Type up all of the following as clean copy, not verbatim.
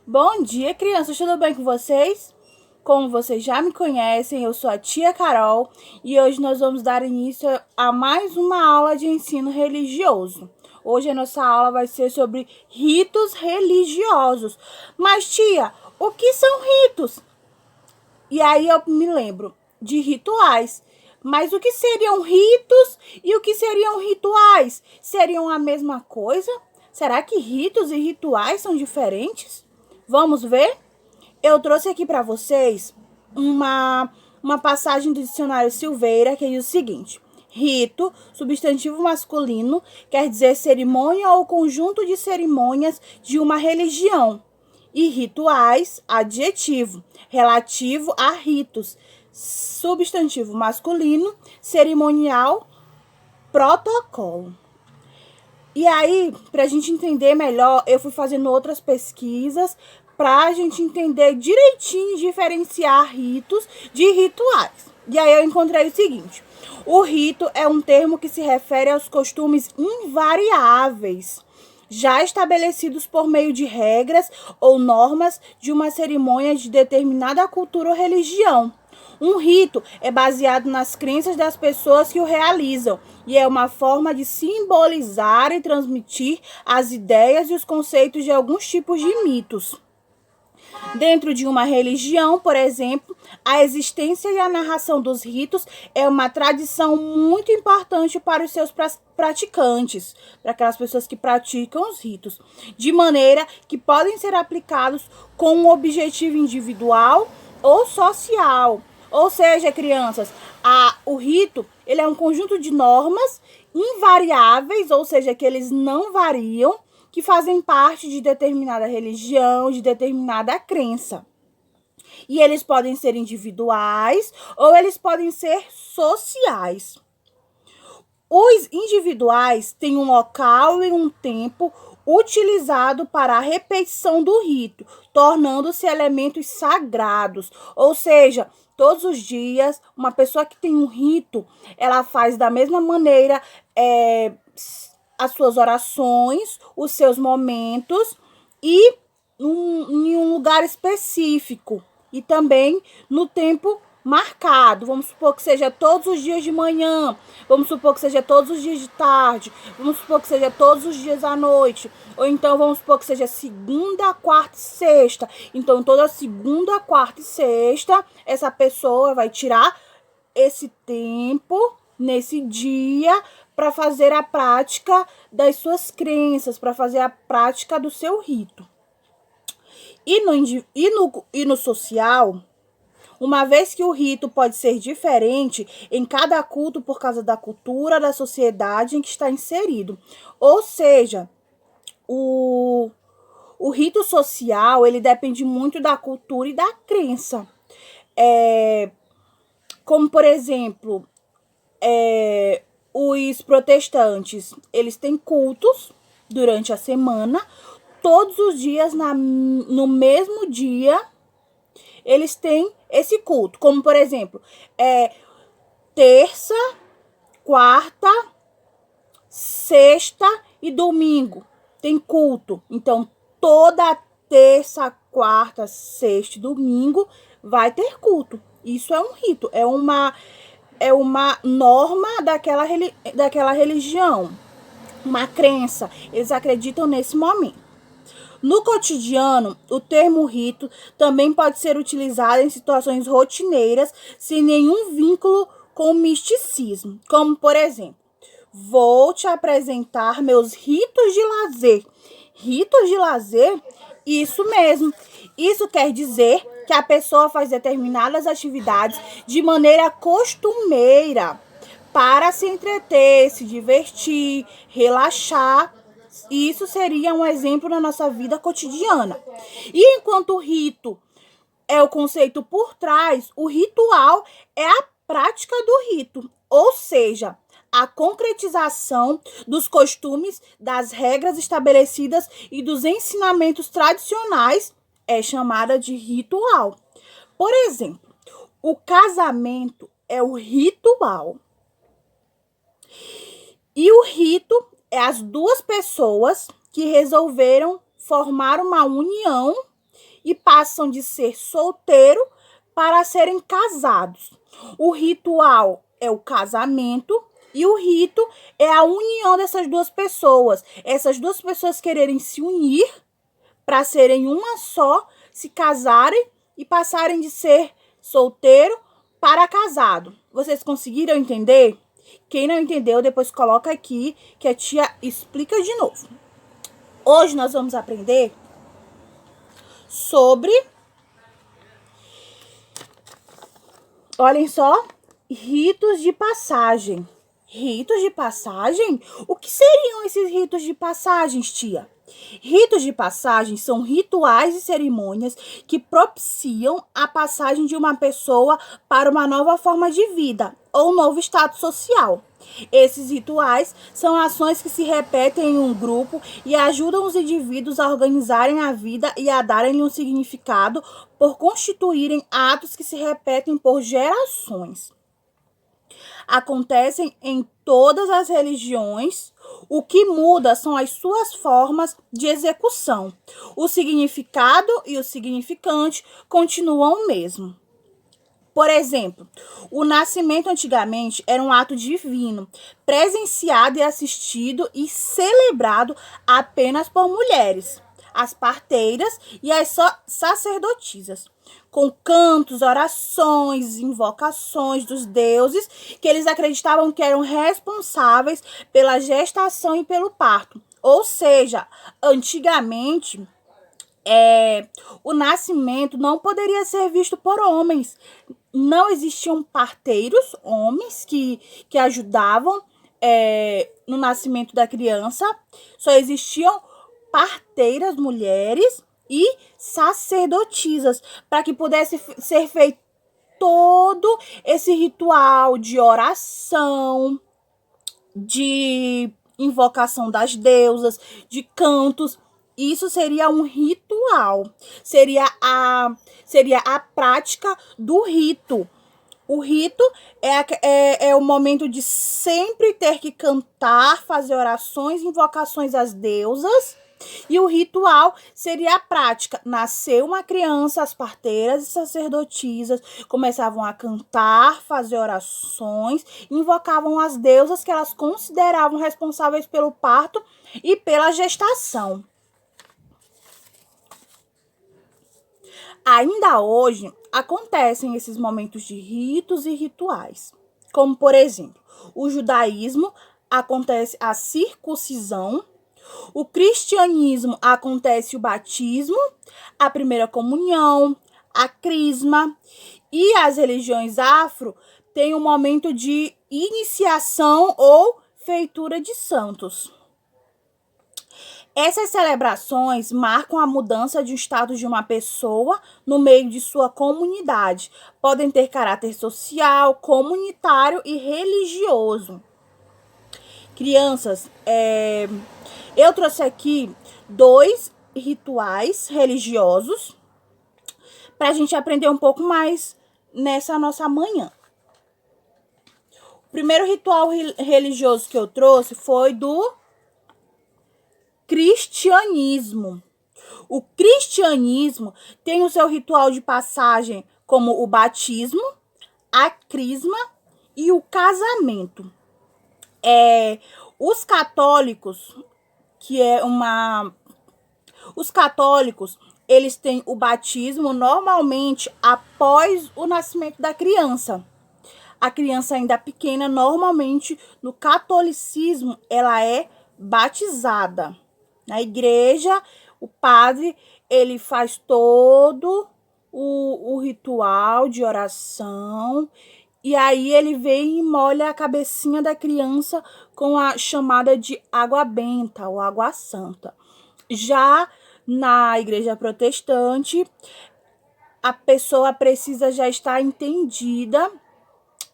Bom dia, crianças, tudo bem com vocês? Como vocês já me conhecem, eu sou a tia Carol e hoje nós vamos dar início a mais uma aula de ensino religioso. Hoje a nossa aula vai ser sobre ritos religiosos. Mas, tia, o que são ritos? E aí eu me lembro de rituais. Mas o que seriam ritos e o que seriam rituais? Seriam a mesma coisa? Será que ritos e rituais são diferentes? Vamos ver? Eu trouxe aqui para vocês uma passagem do dicionário Silveira que diz o seguinte: rito, substantivo masculino, quer dizer cerimônia ou conjunto de cerimônias de uma religião. E rituais, adjetivo, relativo a ritos, substantivo masculino, cerimonial, protocolo. E aí, para a gente entender melhor, eu fui fazendo outras pesquisas para a gente entender direitinho, diferenciar ritos de rituais. E aí eu encontrei o seguinte: o rito é um termo que se refere aos costumes invariáveis, já estabelecidos por meio de regras ou normas de uma cerimônia de determinada cultura ou religião. Um rito é baseado nas crenças das pessoas que o realizam e é uma forma de simbolizar e transmitir as ideias e os conceitos de alguns tipos de mitos. Dentro de uma religião, por exemplo, a existência e a narração dos ritos é uma tradição muito importante para os seus praticantes, para aquelas pessoas que praticam os ritos, de maneira que podem ser aplicados com um objetivo individual ou social. Ou seja, crianças, o rito ele é um conjunto de normas invariáveis, ou seja, que eles não variam, que fazem parte de determinada religião, de determinada crença. E eles podem ser individuais ou eles podem ser sociais. Os individuais têm um local e um tempo utilizado para a repetição do rito, tornando-se elementos sagrados. Ou seja, todos os dias, uma pessoa que tem um rito, ela faz da mesma maneira as suas orações, os seus momentos e em um lugar específico e também no tempo marcado. Vamos supor que seja todos os dias de manhã, vamos supor que seja todos os dias de tarde, vamos supor que seja todos os dias à noite, ou então vamos supor que seja segunda, quarta e sexta. Então, toda segunda, quarta e sexta, essa pessoa vai tirar esse tempo nesse dia para fazer a prática das suas crenças, para fazer a prática do seu rito. E no social, uma vez que o rito pode ser diferente em cada culto por causa da cultura da sociedade em que está inserido. Ou seja, o rito social, ele depende muito da cultura e da crença. Como, por exemplo, os protestantes, eles têm cultos durante a semana, todos os dias, no mesmo dia, eles têm esse culto. Como, por exemplo, terça, quarta, sexta e domingo tem culto. Então, toda terça, quarta, sexta e domingo vai ter culto. Isso é um rito, é uma norma daquela religião, uma crença. Eles acreditam nesse momento. No cotidiano, o termo rito também pode ser utilizado em situações rotineiras sem nenhum vínculo com o misticismo, como, por exemplo, vou te apresentar meus ritos de lazer. Ritos de lazer? Isso mesmo. Isso quer dizer que a pessoa faz determinadas atividades de maneira costumeira para se entreter, se divertir, relaxar. Isso seria um exemplo na nossa vida cotidiana. E enquanto o rito é o conceito por trás, o ritual é a prática do rito, ou seja, a concretização dos costumes, das regras estabelecidas e dos ensinamentos tradicionais é chamada de ritual. Por exemplo, o casamento é o ritual. E o rito é as duas pessoas que resolveram formar uma união e passam de ser solteiro para serem casados. O ritual é o casamento e o rito é a união dessas duas pessoas. Essas duas pessoas quererem se unir para serem uma só, se casarem e passarem de ser solteiro para casado. Vocês conseguiram entender? Quem não entendeu, depois coloca aqui que a tia explica de novo. Hoje nós vamos aprender sobre, olhem só, ritos de passagem. Ritos de passagem? O que seriam esses ritos de passagem, tia? Ritos de passagem são rituais e cerimônias que propiciam a passagem de uma pessoa para uma nova forma de vida ou novo estado social. Esses rituais são ações que se repetem em um grupo e ajudam os indivíduos a organizarem a vida e a darem-lhe um significado por constituírem atos que se repetem por gerações. Acontecem em todas as religiões. O que muda são as suas formas de execução. O significado e o significante continuam o mesmo. Por exemplo, o nascimento antigamente era um ato divino, presenciado e assistido e celebrado apenas por mulheres, as parteiras e as sacerdotisas, com cantos, orações, invocações dos deuses que eles acreditavam que eram responsáveis pela gestação e pelo parto. Ou seja, antigamente, o nascimento não poderia ser visto por homens. Não existiam parteiros, homens, que ajudavam no nascimento da criança. Só existiam parteiras, mulheres e sacerdotisas, para que pudesse ser feito todo esse ritual de oração, de invocação das deusas, de cantos. Isso seria um ritual, seria a prática do rito. O rito é o momento de sempre ter que cantar, fazer orações, invocações às deusas. E o ritual seria a prática. Nasceu uma criança, as parteiras e sacerdotisas começavam a cantar, fazer orações, invocavam as deusas que elas consideravam responsáveis pelo parto e pela gestação. Ainda hoje, acontecem esses momentos de ritos e rituais, como, por exemplo, o judaísmo acontece a circuncisão, o cristianismo acontece o batismo, a primeira comunhão, a crisma, e as religiões afro têm um momento de iniciação ou feitura de santos. Essas celebrações marcam a mudança de estado de uma pessoa no meio de sua comunidade. Podem ter caráter social, comunitário e religioso. Crianças, eu trouxe aqui 2 rituais religiosos para a gente aprender um pouco mais nessa nossa manhã. O primeiro ritual religioso que eu trouxe foi do cristianismo. O cristianismo tem o seu ritual de passagem como o batismo, a crisma e o casamento. Os católicos, os católicos, eles têm o batismo normalmente após o nascimento da criança. A criança ainda pequena, normalmente no catolicismo, ela é batizada. Na igreja, o padre, ele faz todo o ritual de oração e aí ele vem e molha a cabecinha da criança com a chamada de água benta ou água santa. Já na igreja protestante, a pessoa precisa já estar entendida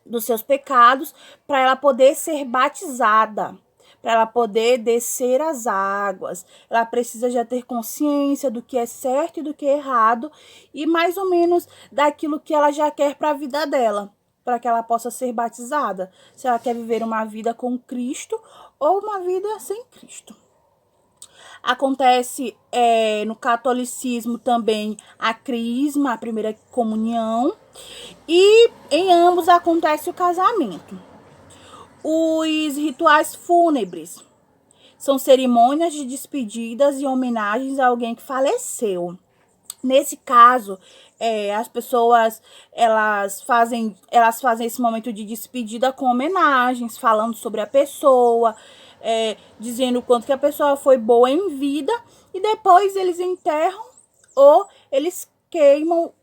dos seus pecados para ela poder ser batizada, para ela poder descer as águas. Ela precisa já ter consciência do que é certo e do que é errado e mais ou menos daquilo que ela já quer para a vida dela, para que ela possa ser batizada. Se ela quer viver uma vida com Cristo ou uma vida sem Cristo. Acontece no catolicismo também a crisma, a primeira comunhão. E em ambos acontece o casamento. Os rituais fúnebres são cerimônias de despedidas e homenagens a alguém que faleceu. Nesse caso, as pessoas elas fazem esse momento de despedida com homenagens, falando sobre a pessoa, dizendo o quanto que a pessoa foi boa em vida, e depois eles enterram ou eles queimam,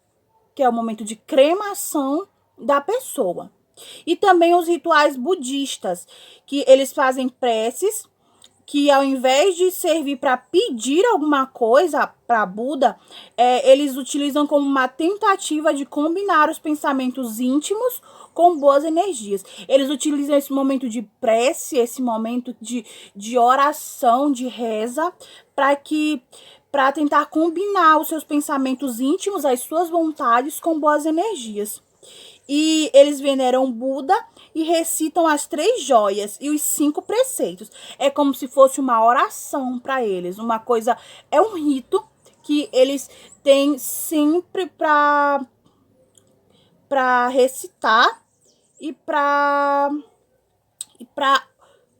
que é o momento de cremação da pessoa. E também os rituais budistas, que eles fazem preces, que ao invés de servir para pedir alguma coisa para Buda, eles utilizam como uma tentativa de combinar os pensamentos íntimos com boas energias. Eles utilizam esse momento de prece, esse momento de oração, de reza, para tentar combinar os seus pensamentos íntimos, as suas vontades com boas energias. E eles veneram Buda e recitam as 3 joias e os 5 preceitos. É como se fosse uma oração para eles, uma coisa, é um rito que eles têm sempre para recitar e para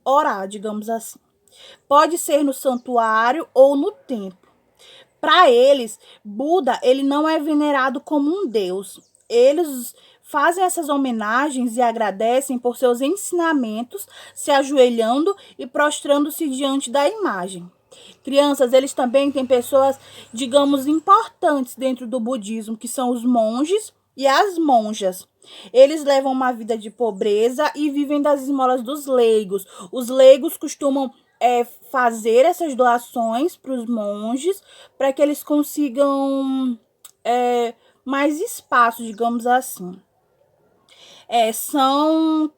orar, digamos assim. Pode ser no santuário ou no templo. Para eles, Buda, ele não é venerado como um deus. Eles fazem essas homenagens e agradecem por seus ensinamentos, se ajoelhando e prostrando-se diante da imagem. Crianças, eles também têm pessoas, digamos, importantes dentro do budismo, que são os monges e as monjas. Eles levam uma vida de pobreza e vivem das esmolas dos leigos. Os leigos costumam fazer essas doações para os monges, para que eles consigam mais espaço, digamos assim. São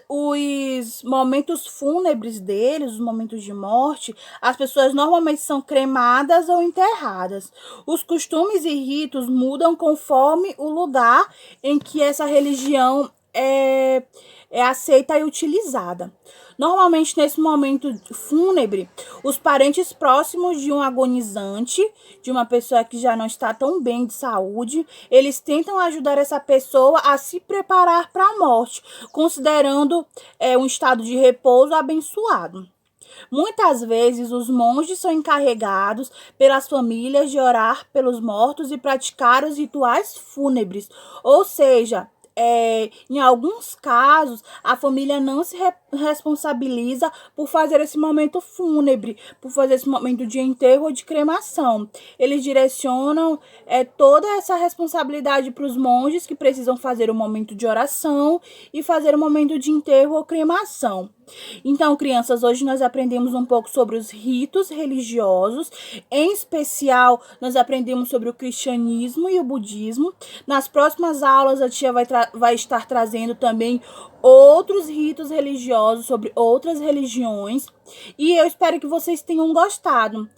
os momentos fúnebres deles, os momentos de morte, as pessoas normalmente são cremadas ou enterradas. Os costumes e ritos mudam conforme o lugar em que essa religião é aceita e utilizada. Normalmente, nesse momento fúnebre, os parentes próximos de um agonizante, de uma pessoa que já não está tão bem de saúde, eles tentam ajudar essa pessoa a se preparar para a morte, considerando um estado de repouso abençoado. Muitas vezes, os monges são encarregados pelas famílias de orar pelos mortos e praticar os rituais fúnebres, ou seja, em alguns casos, a família não se responsabiliza por fazer esse momento fúnebre, por fazer esse momento de enterro ou de cremação. Eles direcionam toda essa responsabilidade para os monges, que precisam fazer o momento de oração e fazer o momento de enterro ou cremação. Então, crianças, hoje nós aprendemos um pouco sobre os ritos religiosos, em especial nós aprendemos sobre o cristianismo e o budismo. Nas próximas aulas a tia vai estar trazendo também outros ritos religiosos sobre outras religiões, e eu espero que vocês tenham gostado.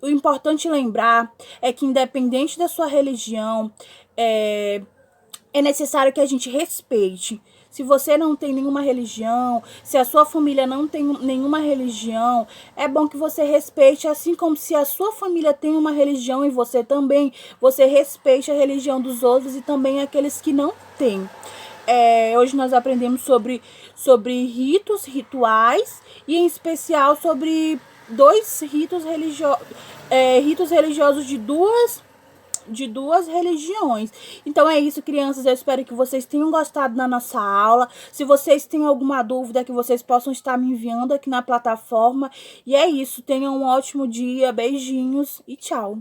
O importante lembrar é que, independente da sua religião, é necessário que a gente respeite. Se você não tem nenhuma religião, se a sua família não tem nenhuma religião, é bom que você respeite, assim como se a sua família tem uma religião e você também, você respeite a religião dos outros e também aqueles que não têm. Hoje nós aprendemos sobre rituais e, em especial, sobre 2 ritos religiosos de duas religiões. Então é isso, crianças, eu espero que vocês tenham gostado da nossa aula. Se vocês têm alguma dúvida, que vocês possam estar me enviando aqui na plataforma. E é isso, tenham um ótimo dia, beijinhos e tchau!